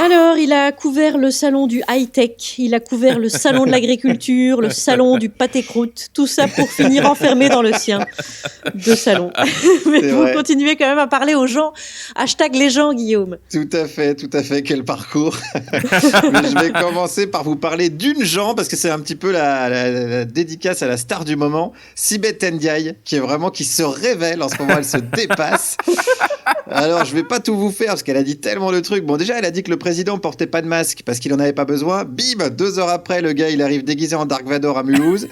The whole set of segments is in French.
Alors, il a couvert le salon du high-tech, il a couvert le salon de l'agriculture, le salon du pâté-croûte, tout ça pour finir enfermé dans le sien de salon. Mais C'est vous vrai. continuez quand même à parler aux gens. Hashtag les gens, Guillaume. Tout à fait, quel parcours. Mais je vais commencer par vous parler d'une Jean, parce que c'est un petit peu la dédicace à la star du moment, Sibeth Ndiaye, qui se révèle en ce moment, elle se dépasse. Alors, je vais pas tout vous faire, parce qu'elle a dit tellement de trucs. Bon, déjà, elle a dit que le président portait pas de masque, parce qu'il en avait pas besoin. Bim, 2 heures après, le gars, il arrive déguisé en Dark Vador à Mulhouse.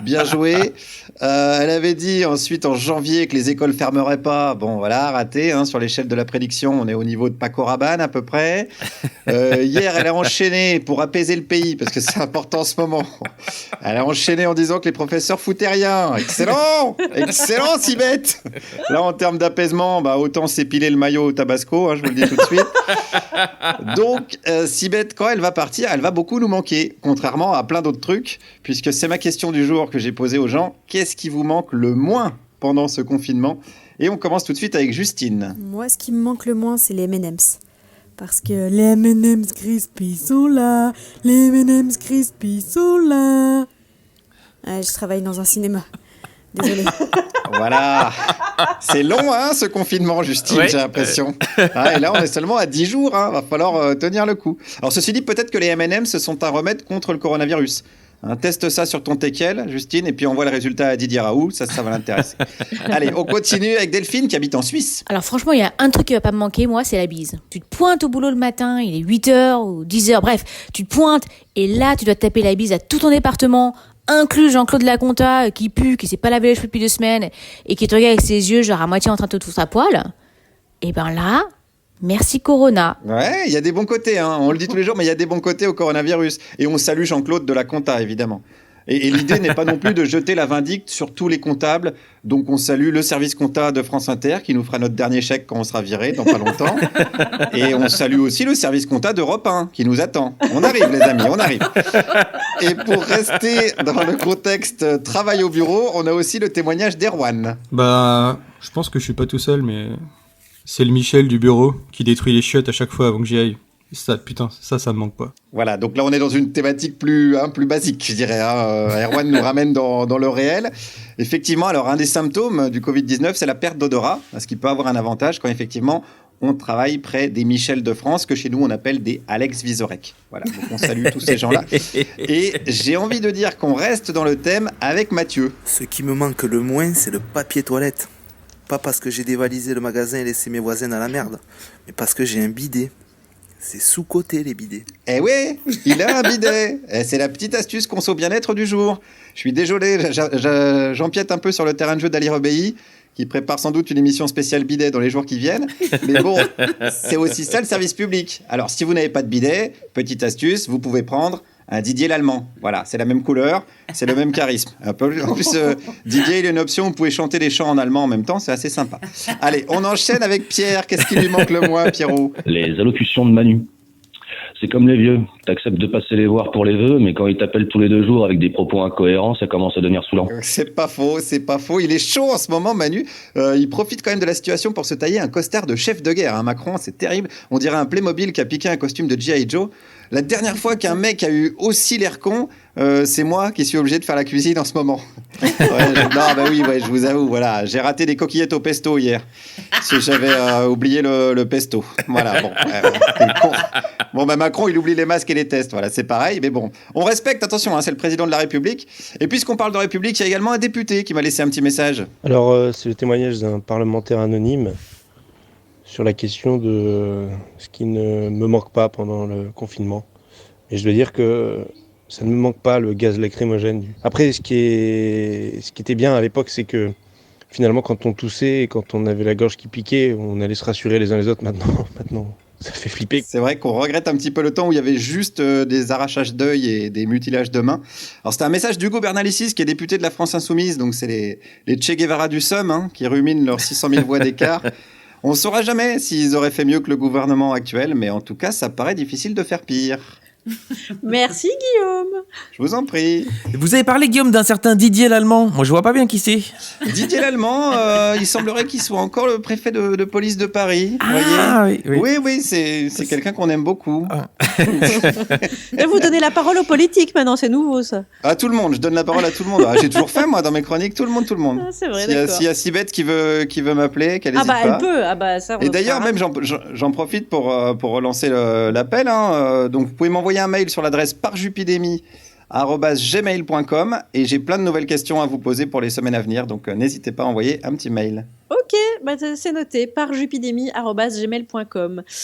Bien joué. Elle avait dit ensuite, en janvier, que les écoles fermeraient pas. Bon, voilà, raté, hein, sur l'échelle de la prédiction, on est au niveau de Paco Rabanne, à peu près. Hier, elle a enchaîné pour apaiser le pays, parce que c'est important en ce moment. Elle a enchaîné en disant que les professeurs foutaient rien. Excellent, Sibeth. Là, en termes d'apaisement, autant s'épiler le maillot au Tabasco, hein, je vous le dis tout de suite. Donc, Sibeth, quand elle va partir, elle va beaucoup nous manquer, contrairement à plein d'autres trucs, puisque c'est ma question du jour que j'ai posée aux gens. Qu'est-ce qui vous manque le moins pendant ce confinement ? Et on commence tout de suite avec Justine. Moi, ce qui me manque le moins, c'est les M&M's. Parce que les M&M's crispy sont là, les M&M's crispy sont là. Je travaille dans un cinéma. Désolée. Voilà. C'est long, hein, ce confinement, Justine, Ouais. j'ai l'impression. Et là, on est seulement à 10 jours. Hein. Va falloir tenir le coup. Alors, ceci dit, peut-être que les M&M's sont un remède contre le coronavirus. Teste ça sur ton teckel, Justine, et puis envoie le résultat à Didier Raoult. Ça va l'intéresser. Allez, on continue avec Delphine, qui habite en Suisse. Alors franchement, il y a un truc qui va pas me manquer, moi, c'est la bise. Tu te pointes au boulot le matin, il est 8h ou 10h, bref, tu te pointes, et là, tu dois te taper la bise à tout ton département, inclus Jean-Claude Laconta, qui pue, qui s'est pas lavé les cheveux depuis 2 semaines, et qui te regarde avec ses yeux, genre à moitié en train de te tousser à poil. Et ben là, merci Corona. Ouais, il y a des bons côtés, hein. On le dit tous les jours, mais il y a des bons côtés au coronavirus. Et on salue Jean-Claude de la Compta, évidemment. Et l'idée n'est pas non plus de jeter la vindicte sur tous les comptables. Donc on salue le service compta de France Inter, qui nous fera notre dernier chèque quand on sera viré dans pas longtemps. Et on salue aussi le service compta d'Europe 1, qui nous attend. On arrive, les amis, on arrive. Et pour rester dans le contexte travail au bureau, on a aussi le témoignage d'Erwan. Je pense que je suis pas tout seul, mais c'est le Michel du bureau qui détruit les chiottes à chaque fois avant que j'y aille. Ça, putain, ça me manque pas. Voilà, donc là on est dans une thématique plus basique, je dirais. Erwan nous ramène dans le réel. Effectivement, alors un des symptômes du Covid-19, c'est la perte d'odorat, ce qui peut avoir un avantage quand effectivement on travaille près des Michel de France, que chez nous on appelle des Alex Vizorek. Voilà, donc on salue tous ces gens-là. Et j'ai envie de dire qu'on reste dans le thème avec Mathieu. Ce qui me manque le moins, c'est le papier toilette. Pas parce que j'ai dévalisé le magasin et laissé mes voisins dans la merde, mais parce que j'ai un bidet. C'est sous-coté, les bidets. Eh oui, il a un bidet. Et c'est la petite astuce conso bien-être du jour. Je suis désolé, j'empiète un peu sur le terrain de jeu d'Ali Rebéi, qui prépare sans doute une émission spéciale bidet dans les jours qui viennent. Mais bon, c'est aussi ça le service public. Alors, si vous n'avez pas de bidet, petite astuce, vous pouvez prendre un Didier l'Allemand. Voilà, c'est la même couleur, c'est le même charisme. En plus, Didier, il a une option, vous pouvez chanter des chants en allemand en même temps, c'est assez sympa. Allez, on enchaîne avec Pierre. Qu'est-ce qui lui manque le moins, Pierrot ? Les allocutions de Manu. C'est comme les vieux. T'acceptes de passer les voir pour les vœux, mais quand ils t'appellent tous les 2 jours avec des propos incohérents, ça commence à devenir saoulant. C'est pas faux. Il est chaud en ce moment, Manu. Il profite quand même de la situation pour se tailler un costard de chef de guerre. Macron, c'est terrible. On dirait un Playmobil qui a piqué un costume de G.I. Joe. La dernière fois qu'un mec a eu aussi l'air con, c'est moi qui suis obligé de faire la cuisine en ce moment. Je vous avoue, voilà, j'ai raté des coquillettes au pesto hier. Parce que j'avais oublié le pesto. Voilà, bon. Con. Bon, Macron, il oublie les masques et les tests. Voilà, c'est pareil. Mais bon, on respecte, attention, hein, c'est le président de la République. Et puisqu'on parle de République, il y a également un député qui m'a laissé un petit message. Alors, c'est le témoignage d'un parlementaire anonyme sur la question de ce qui ne me manque pas pendant le confinement. Et je dois dire que ça ne me manque pas, le gaz lacrymogène. Après, ce qui était bien à l'époque, c'est que finalement, quand on toussait et quand on avait la gorge qui piquait, on allait se rassurer les uns les autres. Maintenant, ça fait flipper. C'est vrai qu'on regrette un petit peu le temps où il y avait juste des arrachages d'œil et des mutilages de mains. Alors, c'était un message d'Hugo Bernalicis, qui est député de la France Insoumise. Donc, c'est les Che Guevara du Somme, hein, qui ruminent leurs 600 000 voix d'écart. On ne saura jamais s'ils auraient fait mieux que le gouvernement actuel, mais en tout cas, ça paraît difficile de faire pire. Merci Guillaume. Je vous en prie. Vous avez parlé, Guillaume, d'un certain Didier Lallemand. Moi, je vois pas bien qui c'est. Didier Lallemand, il semblerait qu'il soit encore le préfet de police de Paris. Ah, voyez. oui. Oui, c'est quelqu'un qu'on aime beaucoup. Et vous donnez la parole aux politiques maintenant, c'est nouveau ça. À tout le monde, je donne la parole à tout le monde. J'ai toujours fait, moi, dans mes chroniques, tout le monde. Ah, c'est vrai, S'il y a- d'accord. s'il y a Sibeth qui veut m'appeler, qu'elle Ah n'hésite bah pas. elle peut, ah bah ça. Et d'ailleurs, même j'en profite pour relancer l'appel. Donc, vous pouvez m'envoyer un mail sur l'adresse parjupidémie@gmail.com et j'ai plein de nouvelles questions à vous poser pour les semaines à venir. Donc, n'hésitez pas à envoyer un petit mail. Ok, bah c'est noté, parjupidémie@gmail.com.